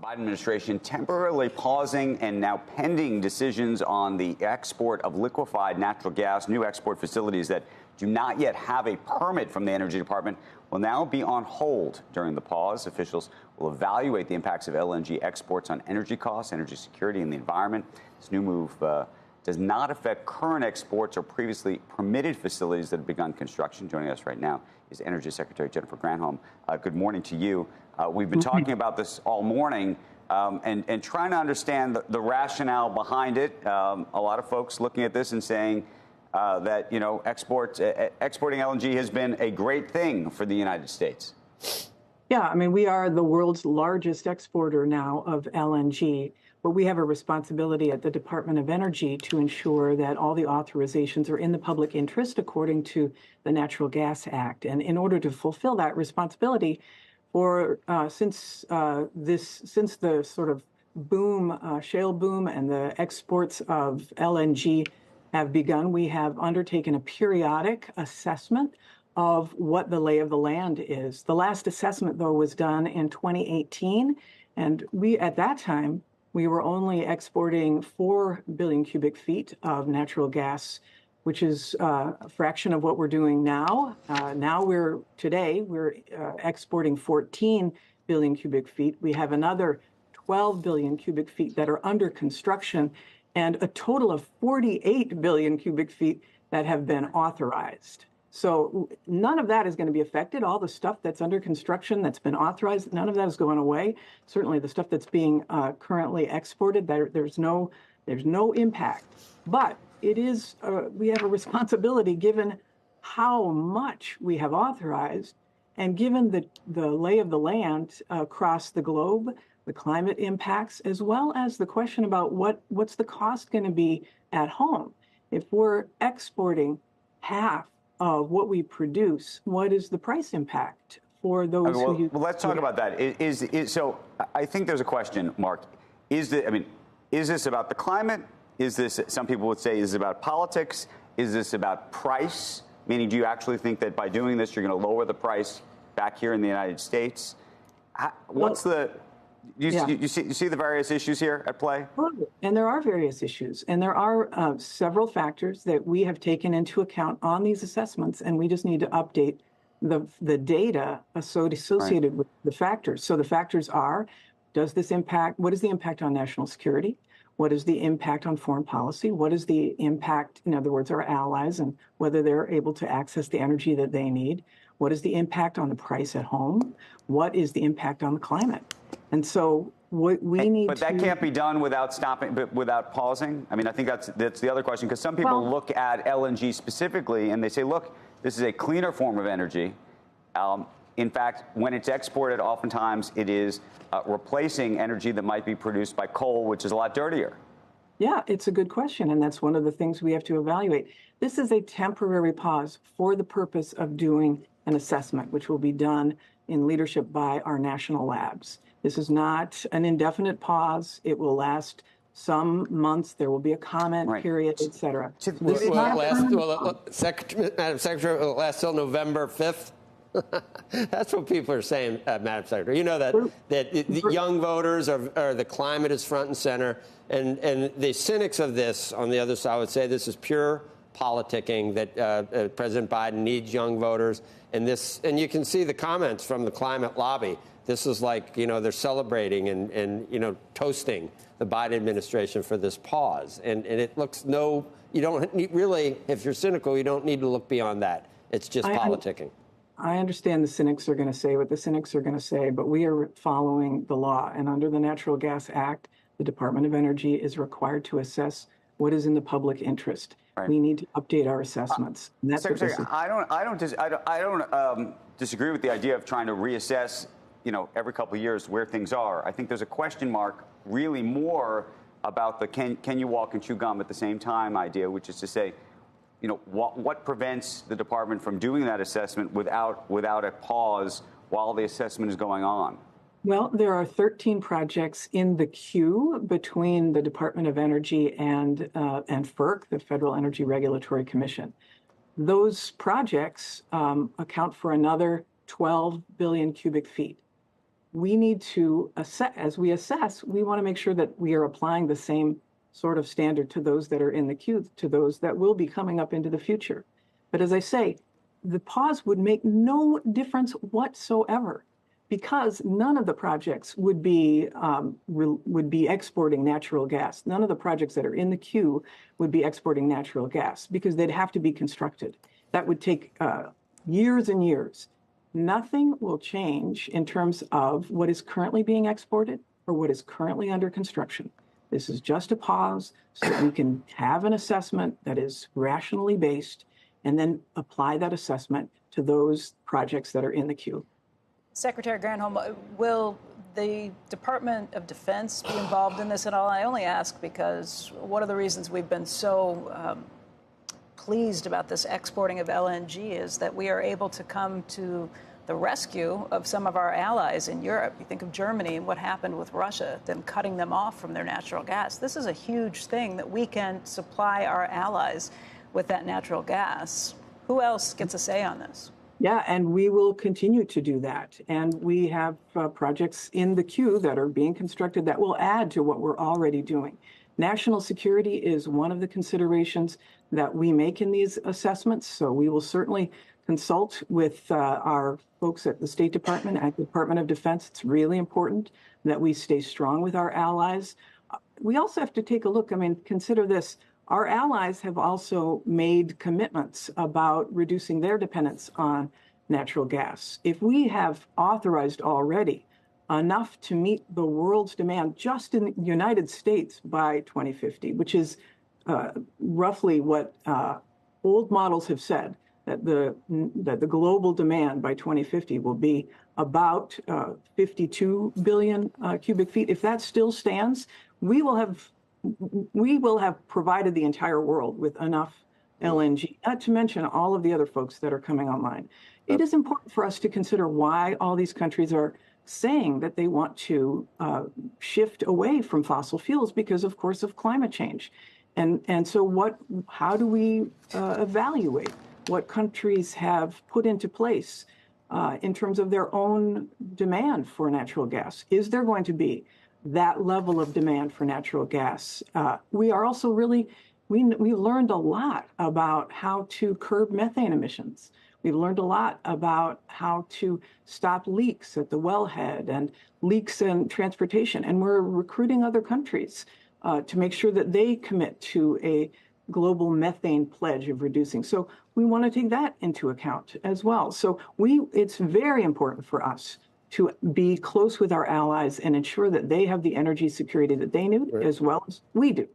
The Biden administration temporarily pausing and now pending decisions on the export of liquefied natural gas. New export facilities that do not yet have a permit from the Energy Department will now be on hold during the pause. Officials will evaluate the impacts of LNG exports on energy costs, energy security, and the environment. This new move does not affect current exports or previously permitted facilities that have begun construction. Joining us right now is Energy Secretary Jennifer Granholm. Good morning to you. We've been talking about this all morning and trying to understand the rationale behind it. A lot of folks looking at this and saying that, you know, exporting LNG has been a great thing for the United States. Yeah, I mean, we are the world's largest exporter now of LNG, but we have a responsibility at the Department of Energy to ensure that all the authorizations are in the public interest according to the Natural Gas Act. And in order to fulfill that responsibility, since the sort of boom, shale boom, and the exports of LNG have begun, we have undertaken a periodic assessment of what the lay of the land is. The last assessment, though, was done in 2018, and at that time, we were only exporting 4 billion cubic feet of natural gas, which is a fraction of what we're doing now. Today we're exporting 14 billion cubic feet. We have another 12 billion cubic feet that are under construction, and a total of 48 billion cubic feet that have been authorized. So none of that is going to be affected. All the stuff that's under construction that's been authorized, none of that is going away. Certainly the stuff that's being currently exported, there's no impact. But it is we have a responsibility, given how much we have authorized and given the lay of the land across the globe, the climate impacts, as well as the question about what's the cost going to be at home. If we're exporting half of what we produce, what is the price impact for those who use? Well, let's talk about that. So I think there's a question, Mark. Is this about the climate? Is this, some people would say, is it about politics? Is this about price? Meaning, do you actually think that by doing this, you're going to lower the price back here in the United States? You see the various issues here at play? And there are various issues. And there are several factors that we have taken into account on these assessments, and we just need to update the data associated with the factors. So the factors are, what is the impact on national security? What is the impact on foreign policy? What is the impact, in other words, our allies, and whether they're able to access the energy that they need? What is the impact on the price at home? What is the impact on the climate? And so we need But that can't be done without stopping, without pausing? I mean, I think that's the other question, because some people look at LNG specifically and they say, look, this is a cleaner form of energy. In fact, when it's exported, oftentimes it is replacing energy that might be produced by coal, which is a lot dirtier. Yeah, it's a good question, and that's one of the things we have to evaluate. This is a temporary pause for the purpose of doing an assessment, which will be done in leadership by our national labs. This is not an indefinite pause. It will last some months. There will be a comment period, et cetera. Madam Secretary, it will last till November 5th. That's what people are saying, Madam Secretary. You know that the young voters are the climate is front and center, and the cynics of this on the other side would say this is pure politicking, that President Biden needs young voters, and you can see the comments from the climate lobby. This is like, you know, they're celebrating and you know, toasting the Biden administration for this pause, and it looks you don't need, really, if you're cynical, you don't need to look beyond that. It's just politicking. I understand the cynics are going to say what the cynics are going to say, but we are following the law. And under the Natural Gas Act, the Department of Energy is required to assess what is in the public interest. Right. We need to update our assessments. And that's Secretary, I don't disagree with the idea of trying to reassess, you know, every couple of years where things are. I think there's a question mark really more about the can you walk and chew gum at the same time idea, which is to say, you know, what prevents the department from doing that assessment without a pause while the assessment is going on? Well, there are 13 projects in the queue between the Department of Energy and FERC, the Federal Energy Regulatory Commission. Those projects account for another 12 billion cubic feet. we need to assess, as we assess, we want to make sure that we are applying the same sort of standard to those that are in the queue, to those that will be coming up into the future. But as I say, the pause would make no difference whatsoever, because none of the projects would be exporting natural gas. None of the projects that are in the queue would be exporting natural gas, because they'd have to be constructed. That would take years and years. Nothing will change in terms of what is currently being exported or what is currently under construction. This is just a pause so that we can have an assessment that is rationally based and then apply that assessment to those projects that are in the queue. Secretary Granholm, will the Department of Defense be involved in this at all? I only ask because one of the reasons we've been so pleased about this exporting of LNG is that we are able to come to the rescue of some of our allies in Europe. You think of Germany and what happened with Russia, them cutting them off from their natural gas. This is a huge thing that we can supply our allies with that natural gas. Who else gets a say on this? Yeah, and we will continue to do that. And we have projects in the queue that are being constructed that will add to what we're already doing. National security is one of the considerations that we make in these assessments. So we will certainly consult with our folks at the State Department, at the Department of Defense. It's really important that we stay strong with our allies. We also have to take a look, consider this. Our allies have also made commitments about reducing their dependence on natural gas. If we have authorized already enough to meet the world's demand just in the United States by 2050, which is roughly what old models have said, that the global demand by 2050 will be about 52 billion cubic feet. If that still stands, we will have provided the entire world with enough LNG, not to mention all of the other folks that are coming online. It is important for us to consider why all these countries are saying that they want to shift away from fossil fuels because, of course, of climate change. And so how do we evaluate what countries have put into place in terms of their own demand for natural gas? Is there going to be that level of demand for natural gas? We are also we learned a lot about how to curb methane emissions. We've learned a lot about how to stop leaks at the wellhead and leaks in transportation. And we're recruiting other countries to make sure that they commit to a global methane pledge of reducing. So we want to take that into account as well. So it's very important for us to be close with our allies and ensure that they have the energy security that they need, as well as we do.